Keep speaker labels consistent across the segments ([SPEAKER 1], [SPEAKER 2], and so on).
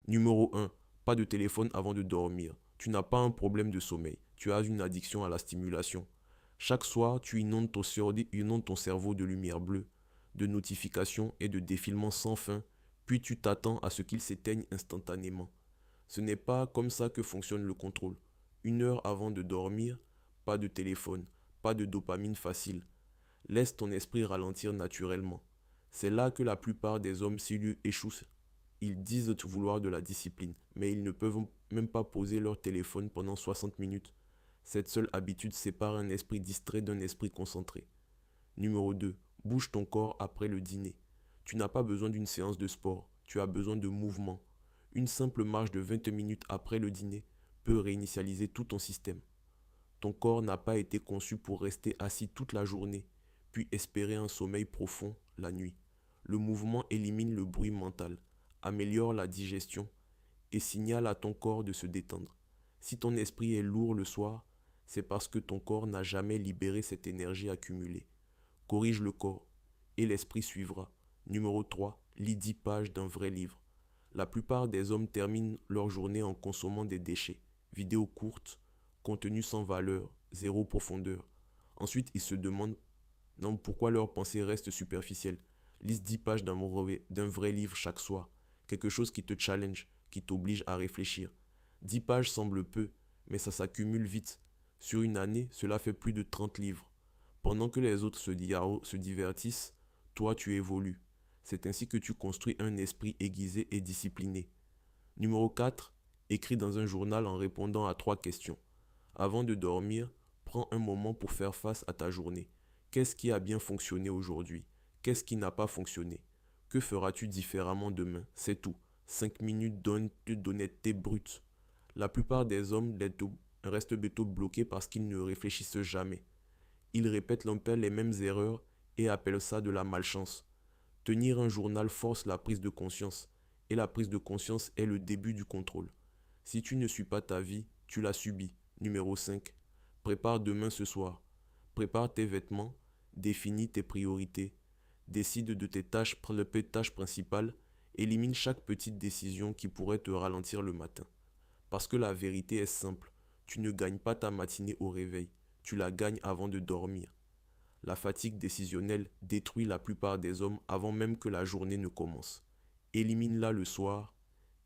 [SPEAKER 1] Numéro 1. Pas de téléphone avant de dormir. Tu n'as pas un problème de sommeil. Tu as une addiction à la stimulation. Chaque soir, tu inondes ton cerveau de lumière bleue, de notifications et de défilements sans fin, puis tu t'attends à ce qu'ils s'éteignent instantanément. Ce n'est pas comme ça que fonctionne le contrôle. 1 heure avant de dormir, pas de téléphone, pas de dopamine facile. Laisse ton esprit ralentir naturellement. C'est là que la plupart des hommes s'ils échouent. Ils disent vouloir de la discipline, mais ils ne peuvent même pas poser leur téléphone pendant 60 minutes. Cette seule habitude sépare un esprit distrait d'un esprit concentré. Numéro 2. Bouge ton corps après le dîner. Tu n'as pas besoin d'une séance de sport, tu as besoin de mouvement. Une simple marche de 20 minutes après le dîner peut réinitialiser tout ton système. Ton corps n'a pas été conçu pour rester assis toute la journée, puis espérer un sommeil profond la nuit. Le mouvement élimine le bruit mental, améliore la digestion et signale à ton corps de se détendre. Si ton esprit est lourd le soir, c'est parce que ton corps n'a jamais libéré cette énergie accumulée. Corrige le corps et l'esprit suivra. Numéro 3. Lis 10 pages d'un vrai livre. La plupart des hommes terminent leur journée en consommant des déchets, vidéos courtes, contenu sans valeur, zéro profondeur. Ensuite, ils se demandent non, pourquoi leurs pensées restent superficielles. Lise 10 pages d'un vrai livre chaque soir. Quelque chose qui te challenge, qui t'oblige à réfléchir. 10 pages semblent peu, mais ça s'accumule vite. Sur une année, cela fait plus de 30 livres. Pendant que les autres se divertissent, toi tu évolues. C'est ainsi que tu construis un esprit aiguisé et discipliné. Numéro 4. Écris dans un journal en répondant à 3 questions. Avant de dormir, prends un moment pour faire face à ta journée. Qu'est-ce qui a bien fonctionné aujourd'hui? Qu'est-ce qui n'a pas fonctionné? Que feras-tu différemment demain? C'est tout. 5 minutes d'honnêteté brute. La plupart des hommes restent plutôt bloqués parce qu'ils ne réfléchissent jamais. Ils répètent un peu les mêmes erreurs et appellent ça de la malchance. Tenir un journal force la prise de conscience, et la prise de conscience est le début du contrôle. Si tu ne suis pas ta vie, tu la subis. Numéro 5. Prépare demain ce soir. Prépare tes vêtements, définis tes priorités, décide de tes tâches principales, élimine chaque petite décision qui pourrait te ralentir le matin. Parce que la vérité est simple, tu ne gagnes pas ta matinée au réveil, tu la gagnes avant de dormir. La fatigue décisionnelle détruit la plupart des hommes avant même que la journée ne commence. Élimine-la le soir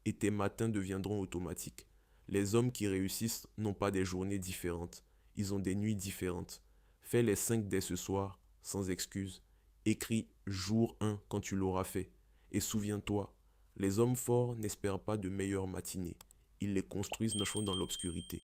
[SPEAKER 1] et tes matins deviendront automatiques. Les hommes qui réussissent n'ont pas des journées différentes, ils ont des nuits différentes. Fais les 5 dès ce soir, sans excuse. Écris jour 1 quand tu l'auras fait. Et souviens-toi, les hommes forts n'espèrent pas de meilleures matinées, ils les construisent dans l'obscurité.